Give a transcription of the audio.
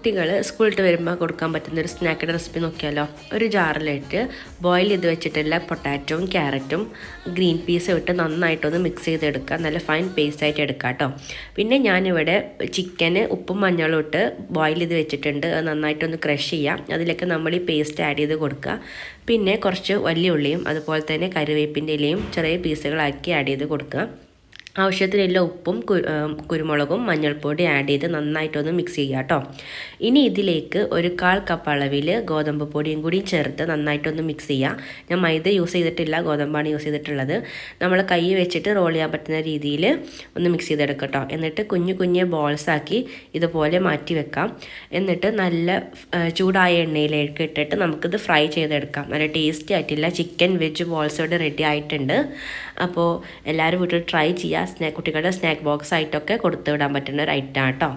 കുട്ടികൾ സ്കൂളിൽ വരുമ്പോൾ കൊടുക്കാൻ പറ്റുന്ന ഒരു സ്നാക്കിൻ്റെ റെസിപ്പി നോക്കിയാലോ. ഒരു ജാറിലിട്ട് ബോയിൽ ചെയ്ത് വെച്ചിട്ടുള്ള പൊട്ടാറ്റോയും ക്യാരറ്റും ഗ്രീൻ പീസും ഇട്ട് നന്നായിട്ടൊന്ന് മിക്സ് ചെയ്തെടുക്കുക. നല്ല ഫൈൻ പേസ്റ്റ് ആയിട്ട് എടുക്കുക കേട്ടോ. പിന്നെ ഞാനിവിടെ ചിക്കന് ഉപ്പും മഞ്ഞളും ഇട്ട് ബോയിൽ ചെയ്ത് വെച്ചിട്ടുണ്ട്. അത് നന്നായിട്ടൊന്ന് ക്രഷ് ചെയ്യാം. അതിലേക്ക് നമ്മൾ ഈ പേസ്റ്റ് ആഡ് ചെയ്ത് കൊടുക്കുക. പിന്നെ കുറച്ച് വലിയ ഉള്ളിയും അതുപോലെ തന്നെ കറിവേപ്പിൻ്റെ ഇലയും ചെറിയ പീസുകളാക്കി ആഡ് ചെയ്ത് കൊടുക്കുക. ആവശ്യത്തിനുള്ള ഉപ്പും കുരുമുളകും മഞ്ഞൾപ്പൊടി ആഡ് ചെയ്ത് നന്നായിട്ടൊന്ന് മിക്സ് ചെയ്യുക കേട്ടോ. ഇനി ഇതിലേക്ക് ഒരു 1/4 കപ്പ് അളവിൽ ഗോതമ്പ് പൊടിയും കൂടി ചേർത്ത് നന്നായിട്ടൊന്ന് മിക്സ് ചെയ്യുക. ഞാൻ മൈദ യൂസ് ചെയ്തിട്ടില്ല, ഗോതമ്പാണ് യൂസ് ചെയ്തിട്ടുള്ളത്. നമ്മൾ കൈ വെച്ചിട്ട് റോൾ ചെയ്യാൻ പറ്റുന്ന രീതിയിൽ ഒന്ന് മിക്സ് ചെയ്തെടുക്കുക കേട്ടോ. എന്നിട്ട് കുഞ്ഞു കുഞ്ഞു ബോൾസാക്കി ഇതുപോലെ മാറ്റി വെക്കാം. എന്നിട്ട് നല്ല ചൂടായ എണ്ണയിലേക്ക് ഇട്ടിട്ട് നമുക്കിത് ഫ്രൈ ചെയ്തെടുക്കാം. നല്ല ടേസ്റ്റി ആയിട്ടുള്ള ചിക്കൻ വെജ് ബോൾസ് ഇവിടെ റെഡി ആയിട്ടുണ്ട്. അപ്പോൾ എല്ലാവരും വീട്ടിൽ ട്രൈ ചെയ്യുക. കുട്ടികളുടെ സ്നാക്ക് ബോക്സ് ആയിട്ടൊക്കെ കൊടുത്തു വിടാൻ പറ്റുന്ന ഒരു ഐറ്റം കേട്ടോ.